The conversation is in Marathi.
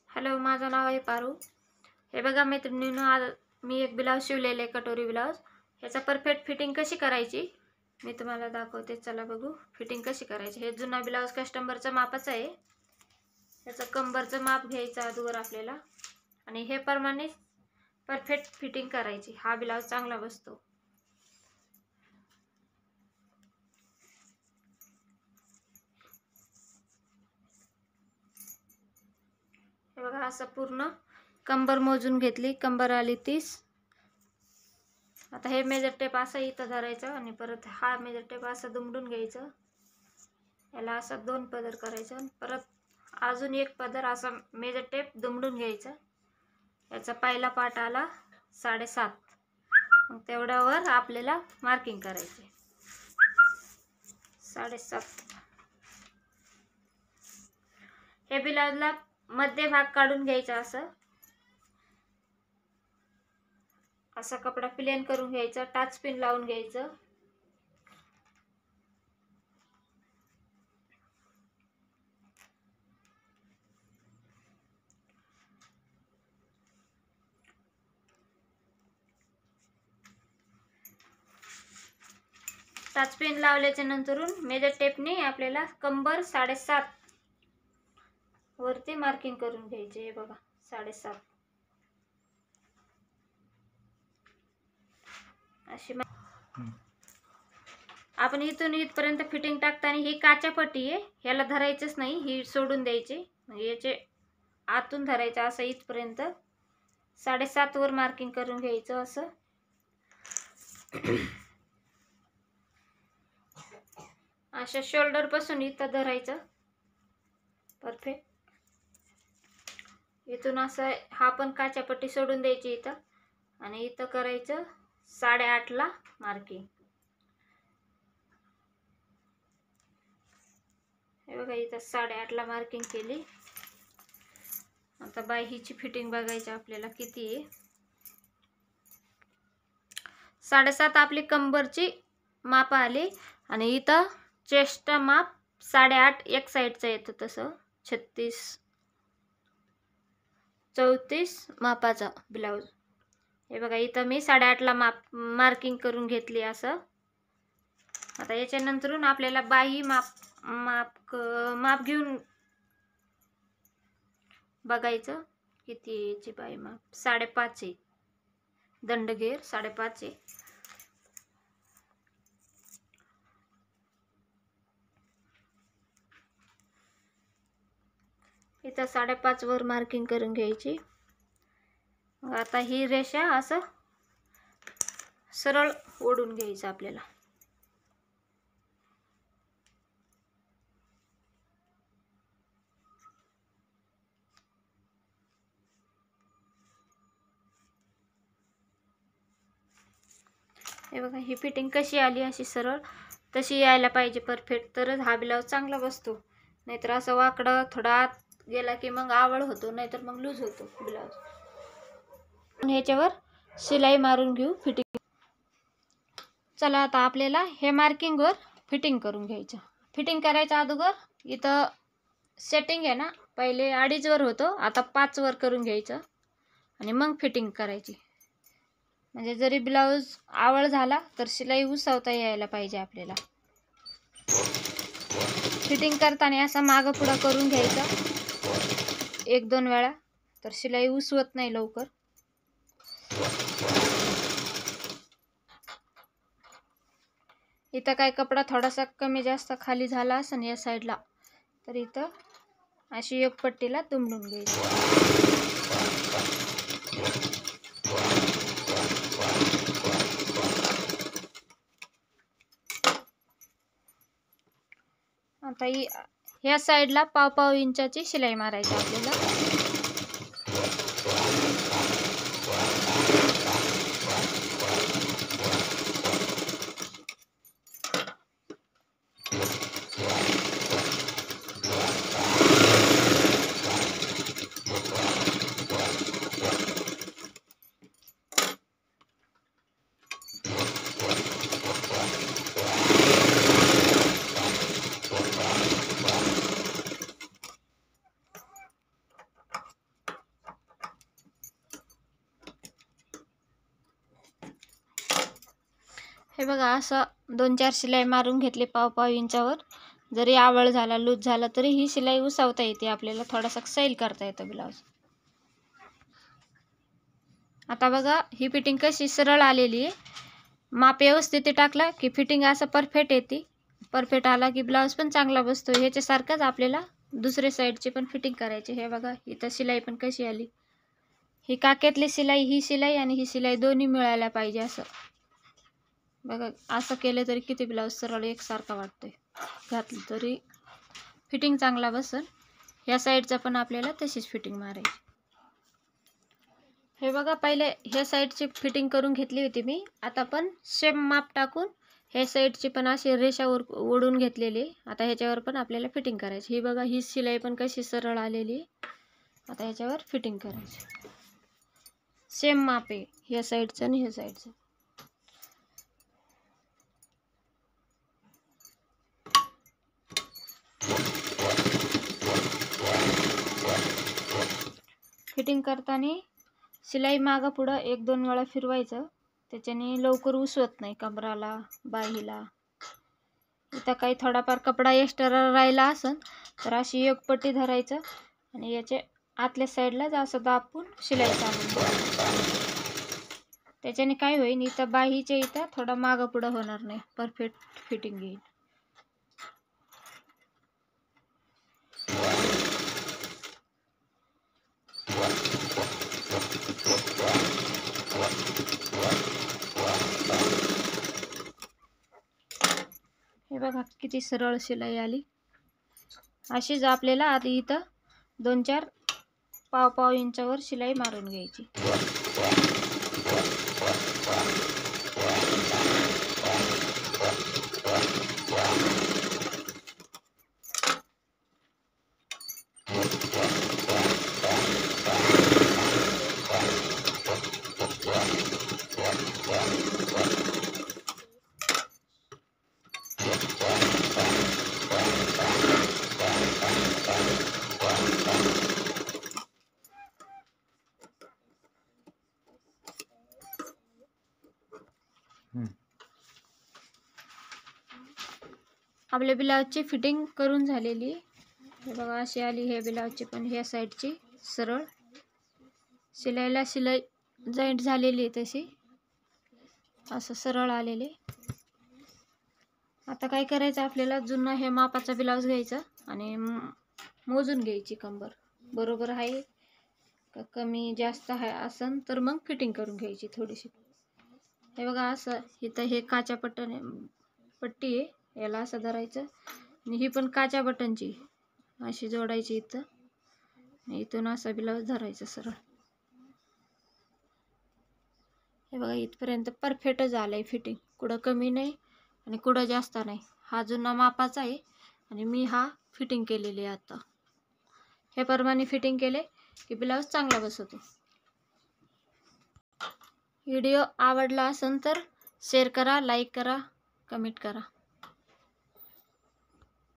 हॅलो, माझं नाव आहे पारू। हे बघा मैत्रिणींनो, आज मी एक ब्लाऊज शिवलेले कटोरी ब्लाऊज। ह्याचा परफेक्ट फिटिंग कशी करायची मी तुम्हाला दाखवते। चला बघू फिटिंग कशी करायची। हे जुना ब्लाऊज कस्टमरचं मापाचं आहे। ह्याचं कंबरचं माप घ्यायचं अगोदर आपल्याला आणि हे प्रमाणे परफेक्ट फिटिंग करायची। हा ब्लाऊज चांगला बसतो। हे बघा असं पूर्ण कंबर मोजून घेतली। कंबर आली 30। आता हे मेजर टेप असं इथं धरायचं आणि परत हा मेजर टेप असं दुमडून घ्यायचं। याला असं 2 पदर करायचं। परत अजून एक पदर असा मेजर टेप दुमडून घ्यायचा। याचा पहिला पार्ट आला 7.5। मग तेवढ्यावर आपल्याला मार्किंग करायचे 7.5। हे ब्लाऊजला मध्य भाग काढून घ्यायचा। असा कपडा प्लेन करून घ्यायचा। टाच पिन लावून घ्यायचं। टाच पिन लावल्याच्या नंतरून मेजर टेपने आपल्याला कंबर 7.5 वरती मार्किंग करून घ्यायचे। हे बघा 7.5 अशी। आपण इथून इथपर्यंत फिटिंग टाकताना ही काचा पट्टी आहे, ह्याला धरायचंच नाही, ही सोडून द्यायची। याचे आतून धरायचं असं इथपर्यंत 7.5 वर मार्किंग करून घ्यायचं असं। अशा शोल्डर पासून इथं धरायचं परफेक्ट। इथून असं हा पण काचा पट्टी सोडून द्यायची इथं आणि इथं करायचं 8.5 ला मार्किंग। हे बघा इथं 8.5 ला मार्किंग केली। आता बाय हिची फिटिंग बघायची आपल्याला किती आहे। 7.5 आपली कंबरची माप आली आणि इथं चेस्ट माप 8.5 एक साईडचं येतं तसं 36 34 मापाचा ब्लाऊज। हे बघा इथं मी 8.5 ला मार्किंग करून घेतली असं। आता याच्यानंतरून आपल्याला बाही माप घेऊन बघायचं किती आहे याची बाही माप। 5.5 आहे। दंडघेर 5.5 आहे। इथं 5.5 वर मार्किंग करून घ्यायची। आता ही रेषा असं सरळ ओढून घ्यायचं आपल्याला। हे बघा ही फिटिंग कशी आली, अशी सरळ तशी यायला पाहिजे परफेक्ट, तरच हा ब्लाऊज चांगला बसतो। नाहीतर असं वाकडं थोडा आत गेला की मग आवळ होतो, नाहीतर मग लूज होतो ब्लाऊज। ह्याच्यावर शिलाई मारून घेऊ फिटिंग। चला आता आपल्याला हे मार्किंग वर फिटिंग करून घ्यायचं। फिटिंग करायच्या अगोदर इथं सेटिंग आहे ना, पहिले 2.5 वर होतं, आता 5 वर करून घ्यायचं आणि मग फिटिंग करायची। म्हणजे जरी ब्लाऊज आवळ झाला तर शिलाई उसवता यायला पाहिजे आपल्याला। फिटिंग करताना असं मागं पुढं करून घ्यायचं 1-2 वेळा, तर शिलाई उसवत नाही लवकर। इथं काय कपडा थोडासा कमी जास्त खाली झाला असेल या साईडला, तर इथं अशी एक पट्टीला दुमडून घ्यायची। आता ह्या साईडला 1.5 इंचाची शिलाई मारायची आपल्याला। हे बघा असं 2-4 शिलाई मारून घेतले पाव इंचावर. जरी आवळ झाला लूज झाला तरी ही शिलाई उसवता येते, आपल्याला थोडासा सैल करता येतो ब्लाऊज. आता बघा ही फिटिंग कशी सरळ आलेली आहे. माप व्यवस्थित टाकला की फिटिंग असं परफेक्ट येते. परफेक्ट आला की ब्लाऊज पण चांगला बसतो. ह्याच्यासारखंच आपल्याला दुसऱ्या साईडची पण फिटिंग करायची. हे बघा इथं शिलाई पण कशी आली. ही काक्यातली शिलाई, ही शिलाई आणि ही शिलाई दोन्ही मिळायला पाहिजे. असं बघा, असं केलं तरी किती ब्लाऊज सरळ एकसारखा वाटतोय. घातलं तरी फिटिंग चांगला बसल. ह्या साईडचा पण आपल्याला तशीच फिटिंग मारायची. हे बघा पहिले ह्या साईडची फिटिंग करून घेतली होती मी. आता पण सेम माप टाकून ह्या साईडची पण अशी रेषावर ओढून घेतलेली. आता ह्याच्यावर पण आपल्याला फिटिंग करायची. ही बघा ही शिलाई पण कशी सरळ आलेली. आता ह्याच्यावर फिटिंग करायची. सेम माप आहे ह्या साईडचं आणि ह्या साईडचं. फिटिंग करताना शिलाई मागं पुढं 1-2 वेळा फिरवायचं. त्याच्याने लवकर उसवत नाही कमराला, बाहीला. इथं काही थोडाफार कपडा एक्स्ट्रा राहिला असेल तर अशी एक पट्टी धरायचं आणि याच्या आतल्या साईडलाच असं दाबून शिलाई चालू. त्याच्याने काय होईल, इथं बाहीच्या इथं थोडा मागं पुढं होणार नाही, परफेक्ट फिटिंग येईल. हे बघा किती सरळ शिलाई आली. अशीच आपल्याला आधी इथं 2-4 पाव इंचावर शिलाई मारून घ्यायची. आपल्या ब्लाऊजची फिटिंग करून झालेली. हे बघा अशी आली हे ब्लाऊजची पण. ह्या साईडची सरळ शिलाईला शिलाई जॉईंट झालेली आहे तशी, असं सरळ आलेले. आता काय करायचं, आपल्याला जुना हे मापाचा ब्लाऊज घ्यायचा आणि मोजून घ्यायची कंबर. बरोबर आहे का कमी जास्त आहे असन तर मग फिटिंग करून घ्यायची थोडीशी. हे बघा असं इथं हे काच्या पट्टी आहे, याला असं धरायचं आणि ही पण काच्या बटनची अशी जोडायची इथं. इथून असा ब्लाऊज धरायचा सरळ. हे बघा इथपर्यंत परफेक्ट झालंय फिटिंग. कुठं कमी नाही आणि कुठं जास्त नाही. हा जुना मापाचा आहे आणि मी हा फिटिंग केलेली आहे. आता हे प्रमाणे फिटिंग केले की ब्लाऊज चांगला बसतो. व्हिडिओ आवडला असेल तर शेअर करा, लाईक करा, कमेंट करा.